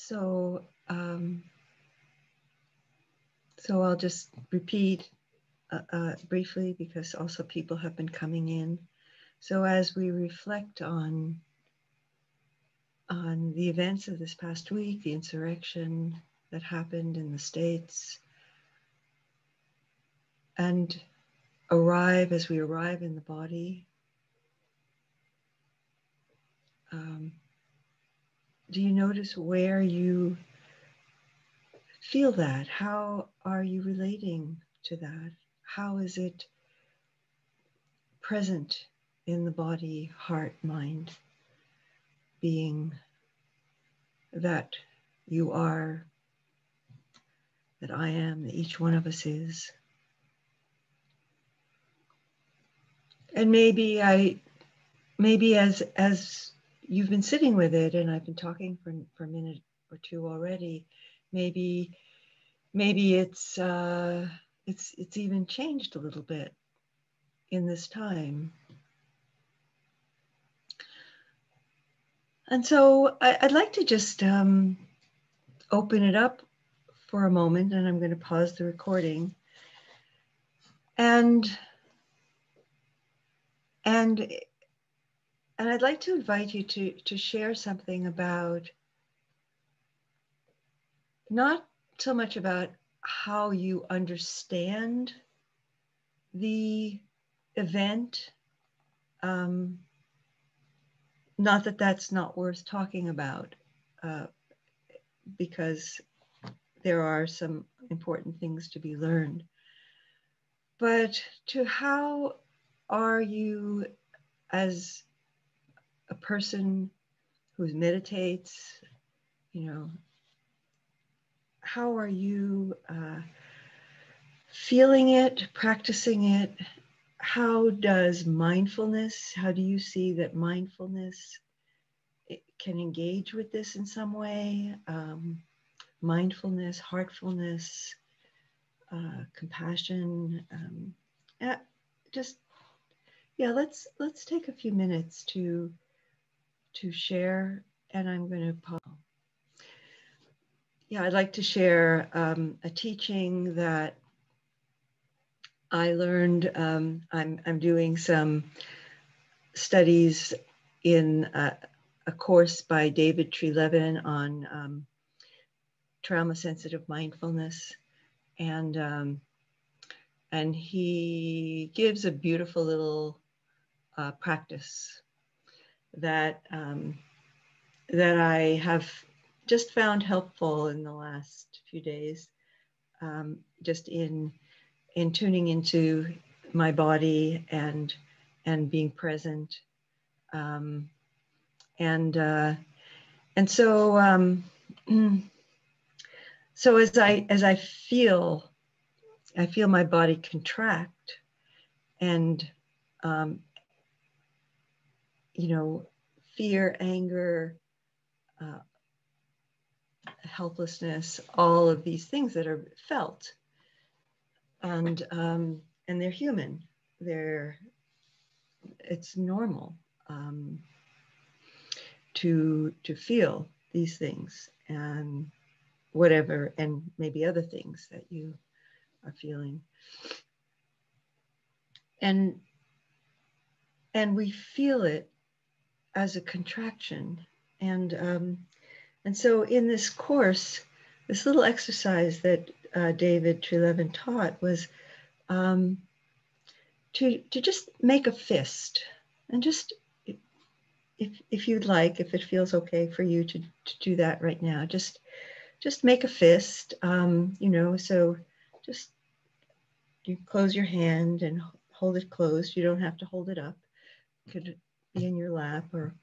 So, so I'll just repeat briefly because also people have been coming in. So as we reflect on the events of this past week, the insurrection that happened in the States, and as we arrive in the body, do you notice where you feel that? How are you relating to that? How is it present in the body, heart, mind, being that you are, that I am, that each one of us is? And maybe as you've been sitting with it, and I've been talking for a minute or two already, maybe it's even changed a little bit in this time. And so I'd like to just open it up for a moment, and I'm going to pause the recording. And I'd like to invite you to share something about, not so much about how you understand the event, not that that's not worth talking about, because there are some important things to be learned, but to how are you as a person who meditates, how are you feeling it, practicing it? How do you see that mindfulness can engage with this in some way? Mindfulness, heartfulness, compassion. Let's take a few minutes to share, and I'm going to pause. I'd like to share a teaching that I learned. I'm doing some studies in a course by David Trelevin on trauma-sensitive mindfulness, and he gives a beautiful little practice that I have just found helpful in the last few days, just in tuning into my body and being present, and so so as I feel my body contract, and fear, anger, helplessness, all of these things that are felt, and they're human. It's normal to feel these things, and whatever, and maybe other things that you are feeling, and we feel it as a contraction, and so in this course, this little exercise that David Trelevin taught was to just make a fist, and just, if you'd like, if it feels okay for you to do that right now, just make a fist, so just you close your hand and hold it closed. You don't have to hold it up. It could be in your lap or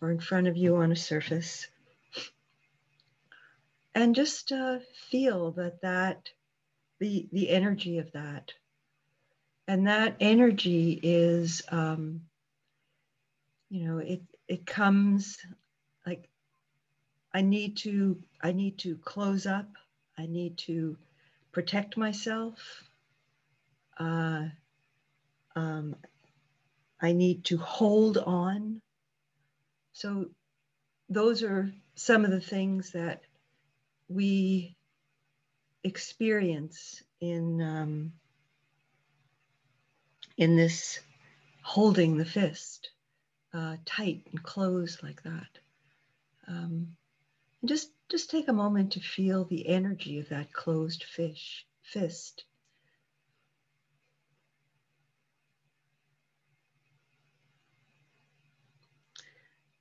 in front of you on a surface. And just feel that the energy of that. And that energy is, it comes like, I need to close up. I need to protect myself. I need to hold on. So those are some of the things that we experience in this holding the fist tight and closed like that. And just take a moment to feel the energy of that closed fist.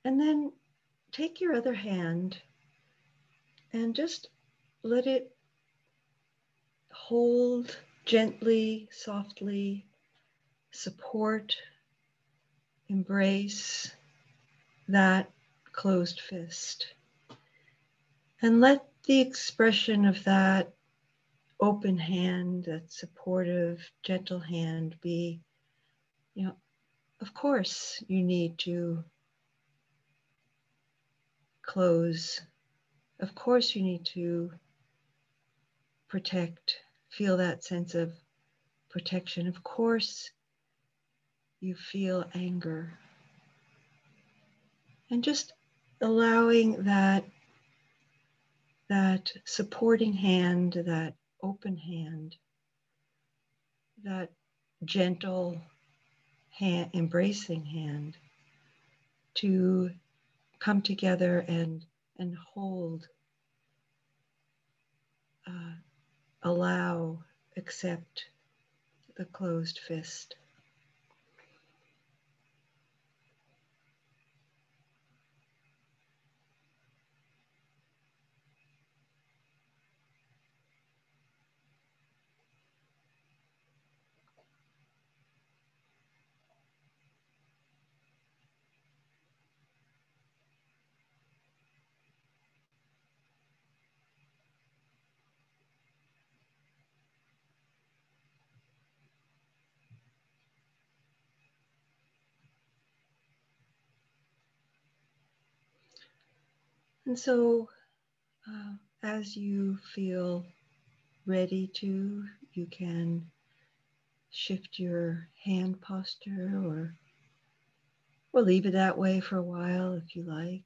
And then take your other hand and just let it hold gently, softly, support, embrace that closed fist. And let the expression of that open hand, that supportive, gentle hand be, of course you need to close. Of course you need to protect, feel that sense of protection. Of course you feel anger. And just allowing that supporting hand, that open hand, that gentle hand, embracing hand to come together and hold, allow, accept the closed fist. And so as you feel ready to, you can shift your hand posture or leave it that way for a while if you like.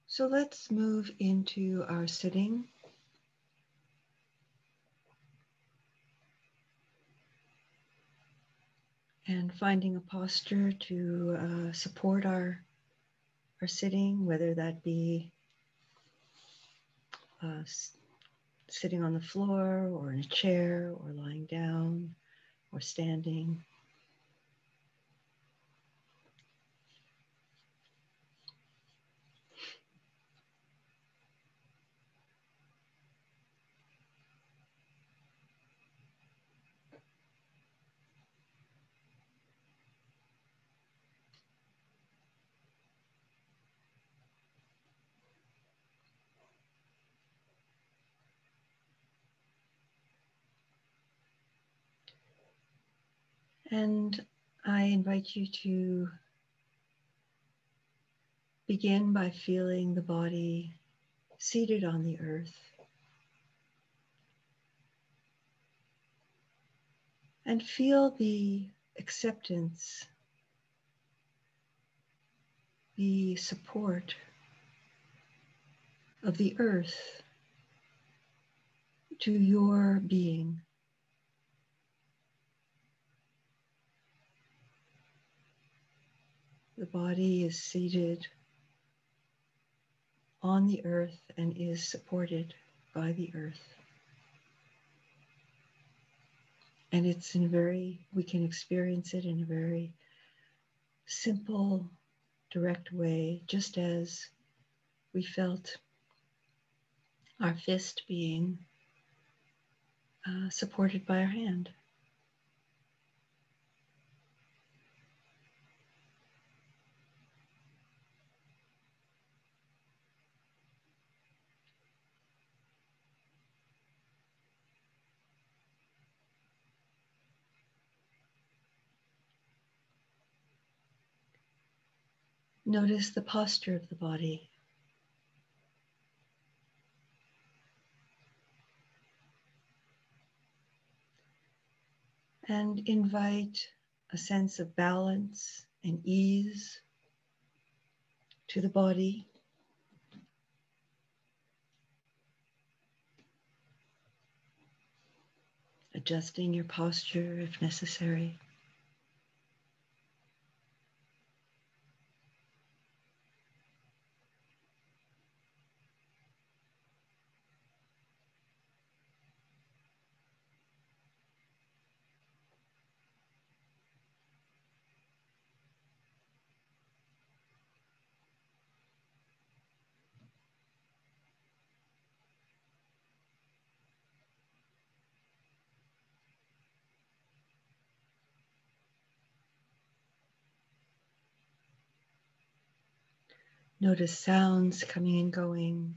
So let's move into our sitting. And finding a posture to support our sitting, whether that be sitting on the floor or in a chair or lying down or standing. And I invite you to begin by feeling the body seated on the earth. And feel the acceptance, the support of the earth to your being. The body is seated on the earth and is supported by the earth. And it's we can experience it in a very simple, direct way, just as we felt our fist being supported by our hand. Notice the posture of the body. And invite a sense of balance and ease to the body. Adjusting your posture if necessary. Notice sounds coming and going.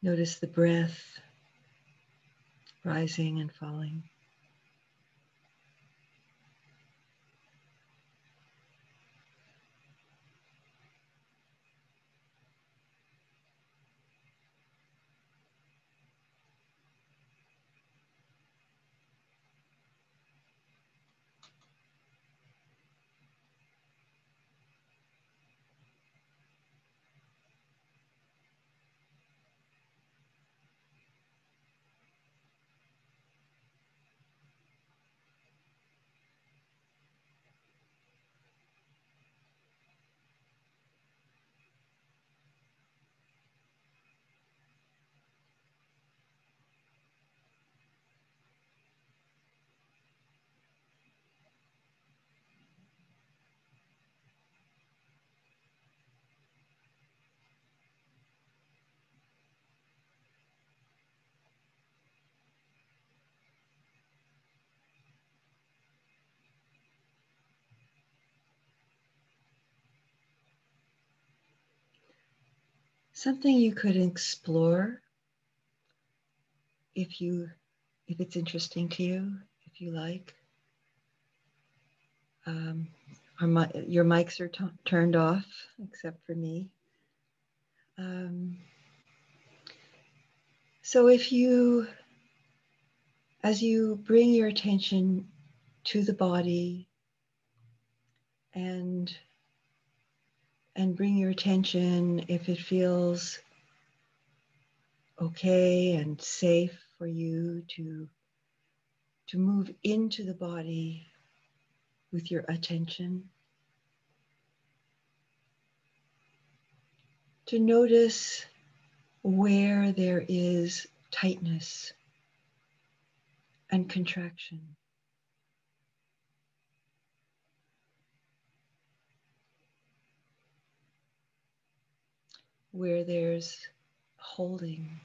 Notice the breath rising and falling. Something you could explore if it's interesting to you, if you like. Your mics are turned off, except for me. So as you bring your attention to the body and bring your attention, if it feels okay and safe for you to move into the body with your attention, to notice where there is tightness and contraction. Where there's holding,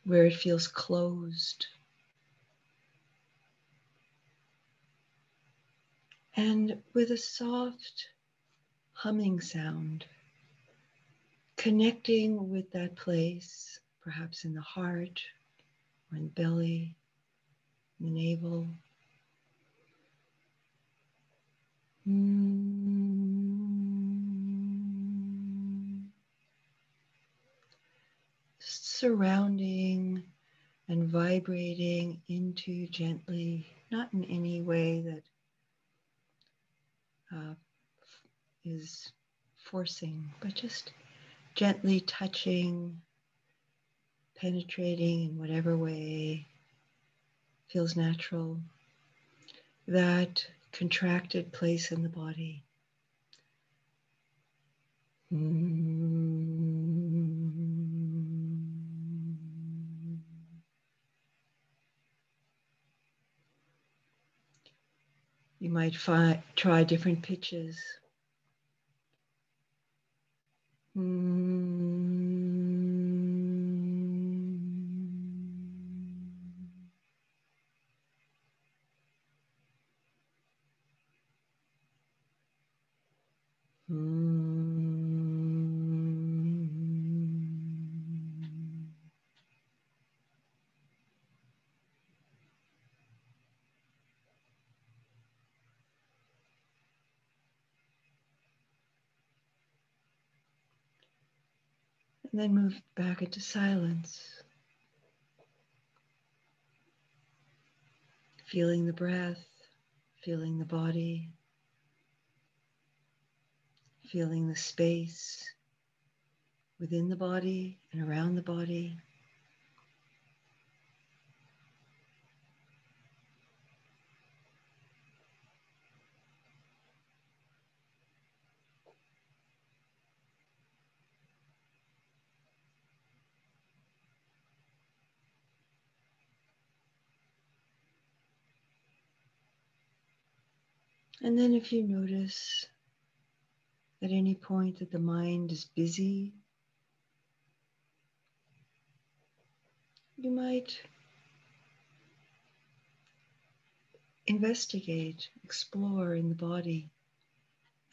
where it feels closed. And with a soft humming sound, connecting with that place, perhaps in the heart or in the belly, in the navel. Surrounding and vibrating into gently, not in any way that is forcing, but just gently touching, penetrating in whatever way feels natural, that contracted place in the body. You might try different pitches. And then move back into silence, feeling the breath, feeling the body, feeling the space within the body and around the body. And then if you notice at any point that the mind is busy, you might investigate, explore in the body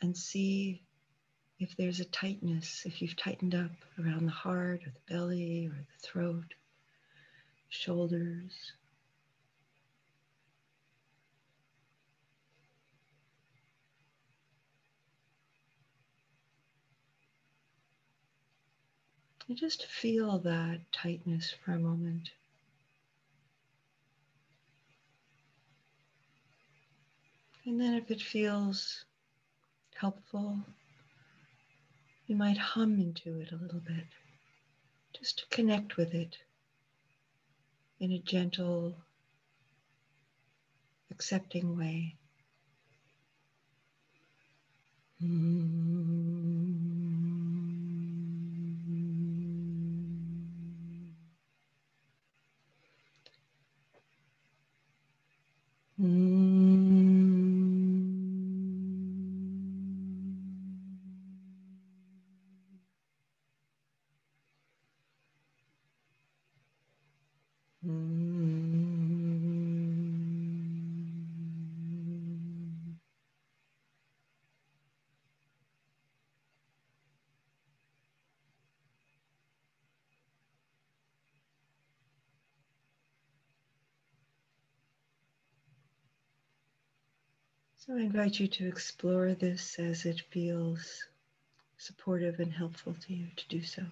and see if there's a tightness, if you've tightened up around the heart or the belly or the throat, shoulders. And just feel that tightness for a moment. And then if it feels helpful, you might hum into it a little bit, just to connect with it in a gentle, accepting way. So I invite you to explore this as it feels supportive and helpful to you to do so.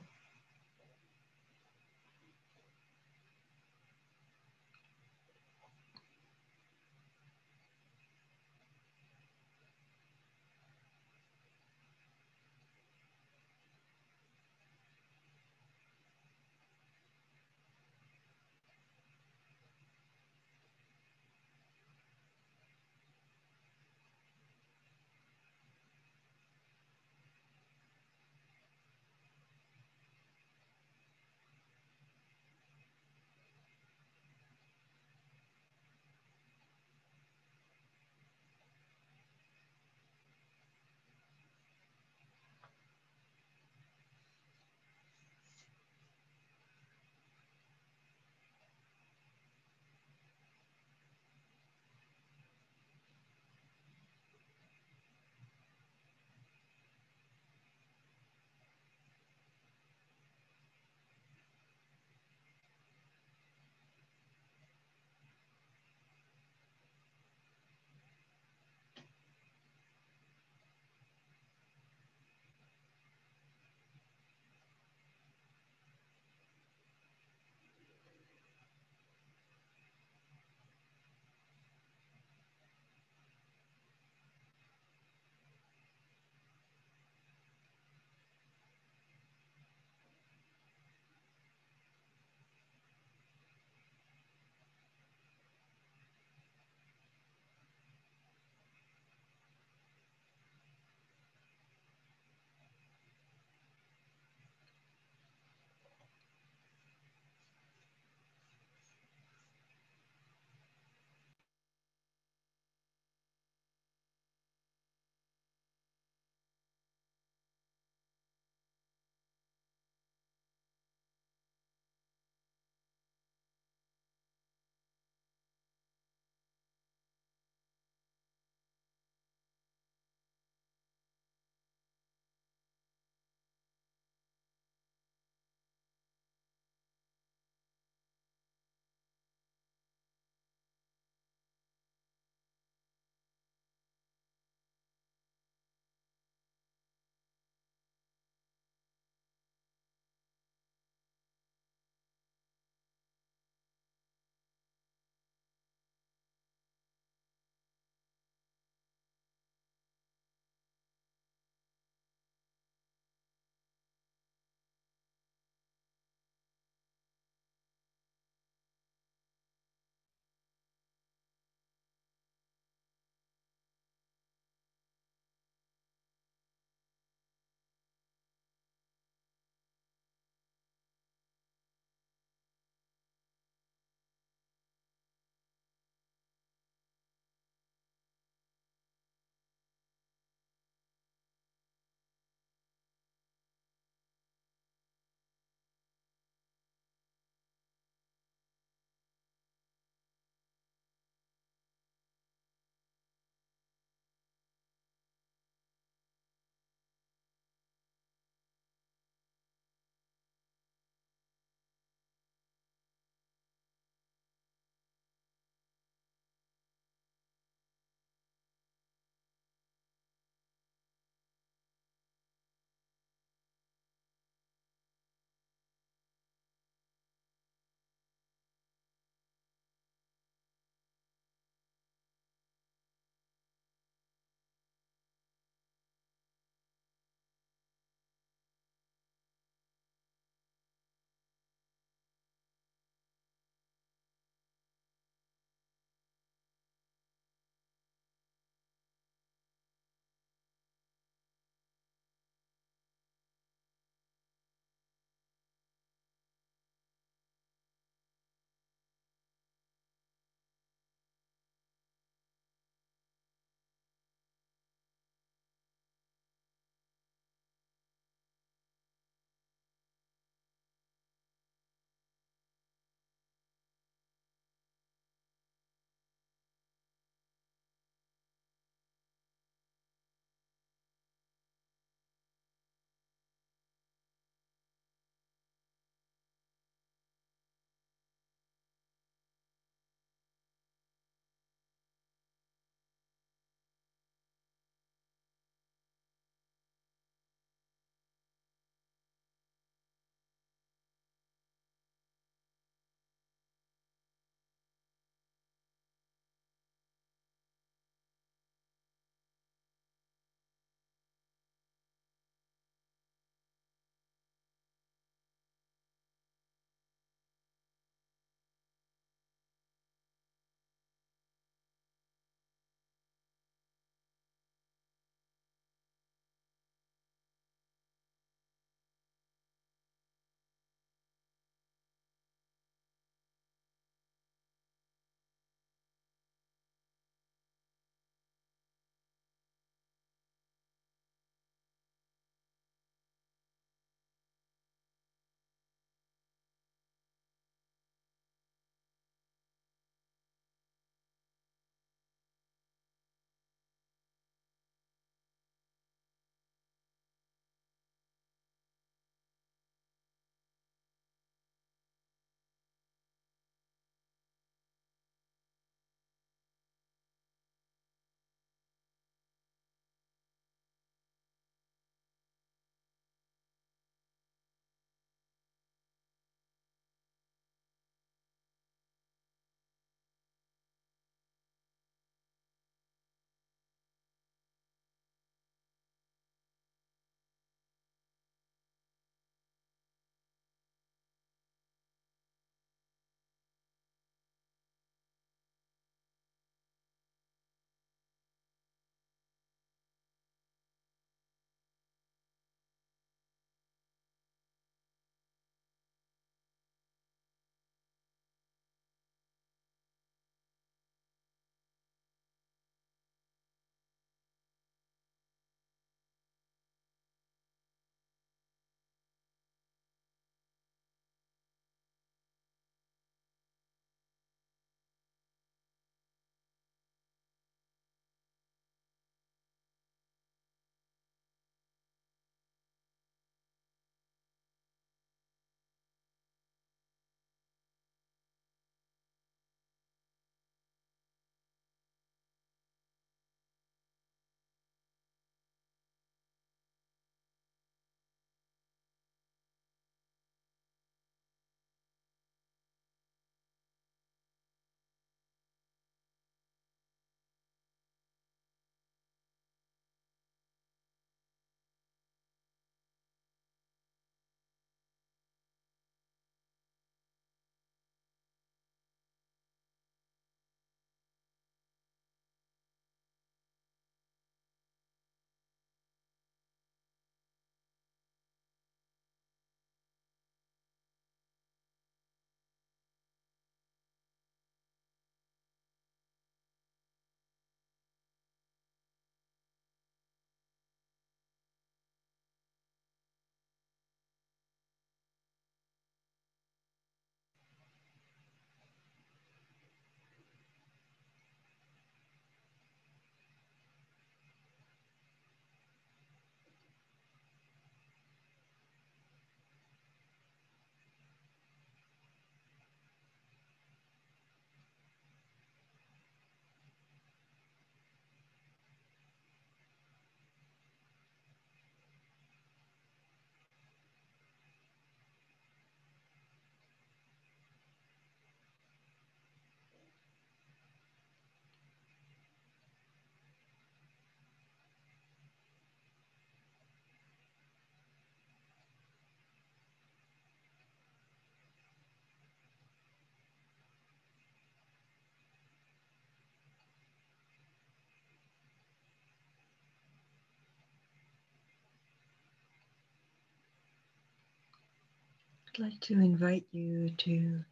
I'd like to invite you to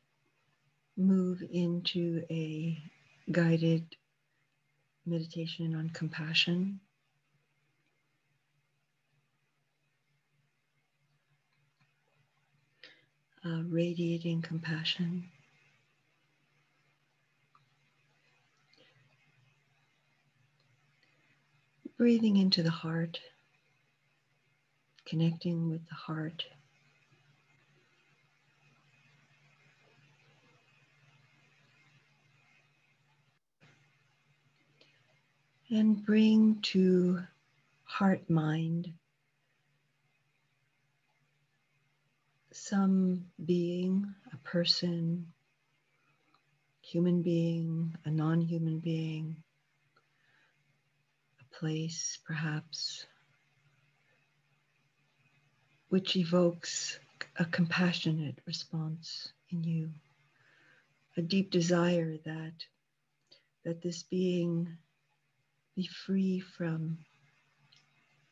move into a guided meditation on compassion. Radiating compassion. Breathing into the heart, connecting with the heart. And bring to heart-mind some being, a person, human being, a non-human being, a place perhaps, which evokes a compassionate response in you, a deep desire that this being be free from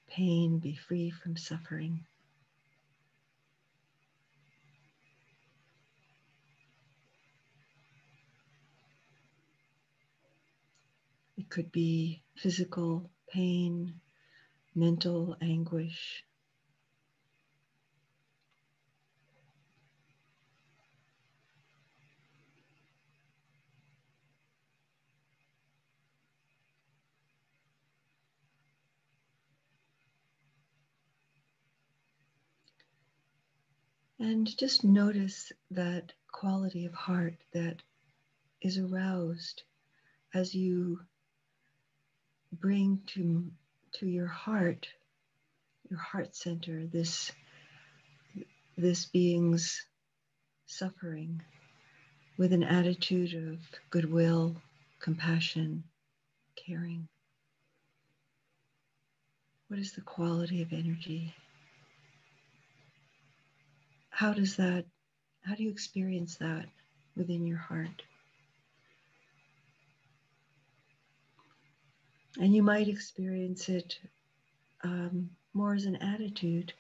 pain, be free from suffering. It could be physical pain, mental anguish. And just notice that quality of heart that is aroused as you bring to your heart center, this being's suffering with an attitude of goodwill, compassion, caring. What is the quality of energy? How do you experience that within your heart? And you might experience it more as an attitude,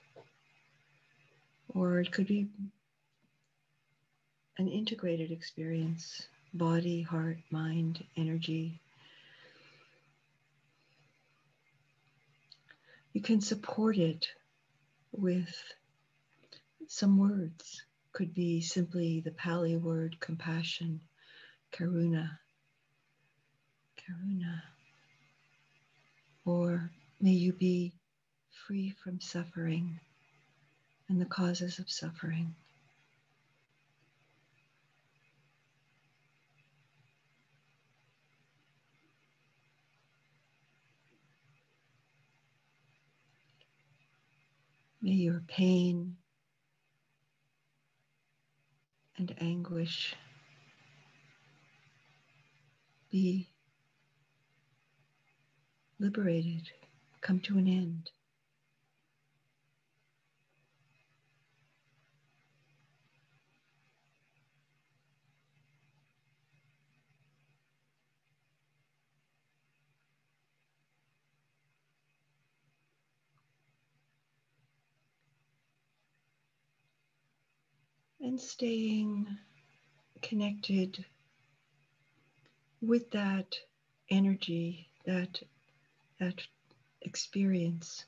or it could be an integrated experience, body, heart, mind, energy. You can support it with some words. Could be simply the Pali word compassion, karuna, karuna. Or may you be free from suffering and the causes of suffering. May your pain and anguish be liberated, come to an end. And staying connected with that energy, that experience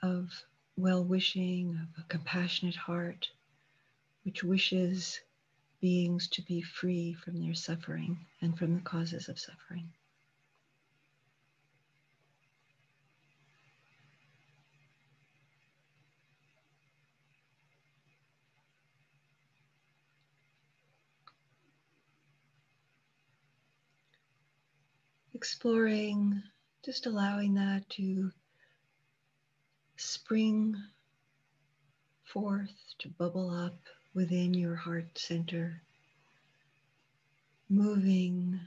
of well-wishing, of a compassionate heart, which wishes beings to be free from their suffering and from the causes of suffering. Exploring, just allowing that to spring forth, to bubble up within your heart center, moving,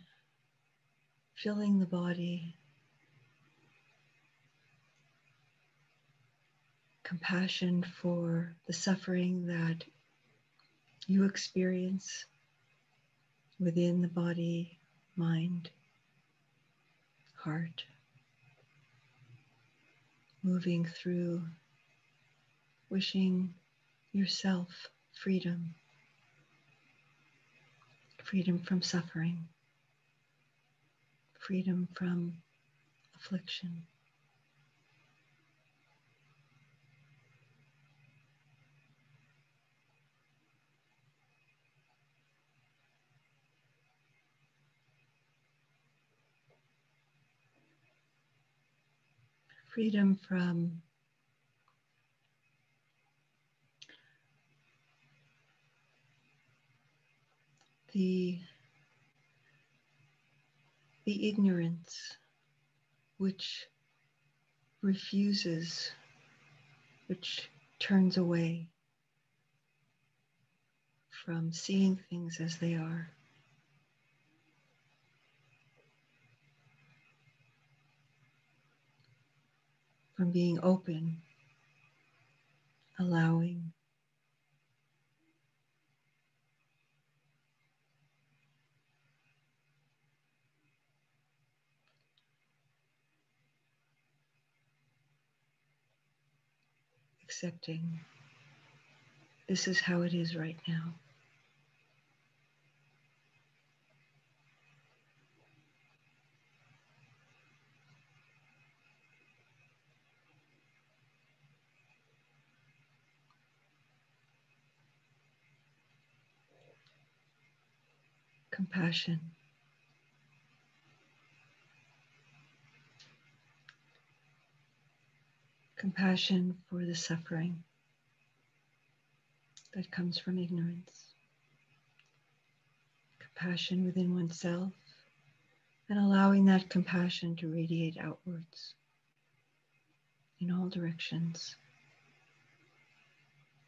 filling the body. Compassion for the suffering that you experience within the body, mind, heart. Moving through, wishing yourself freedom, freedom from suffering, freedom from affliction. Freedom from the ignorance which refuses, which turns away from seeing things as they are. From being open, allowing, accepting. This is how it is right now. Compassion. Compassion for the suffering that comes from ignorance. Compassion within oneself, and allowing that compassion to radiate outwards in all directions,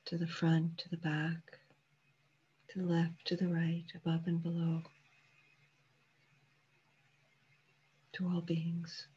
to the front, to the back, to the left, to the right, above and below, to all beings.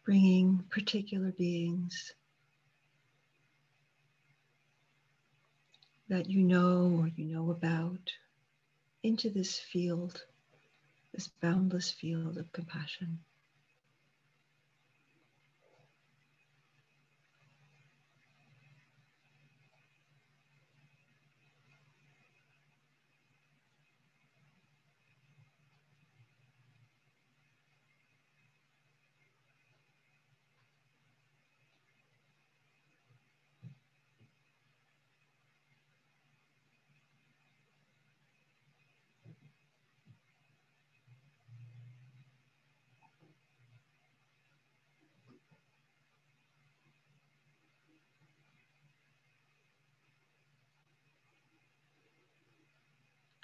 Bringing particular beings that you know or you know about into this field, this boundless field of compassion.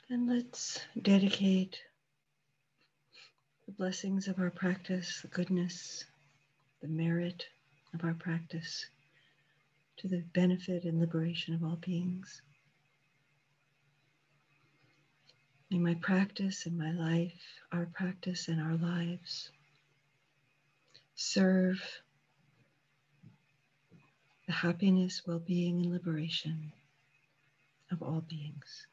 And let's dedicate the blessings of our practice, the goodness, the merit of our practice to the benefit and liberation of all beings. May my practice and my life, our practice and our lives serve the happiness, well-being, and liberation of all beings.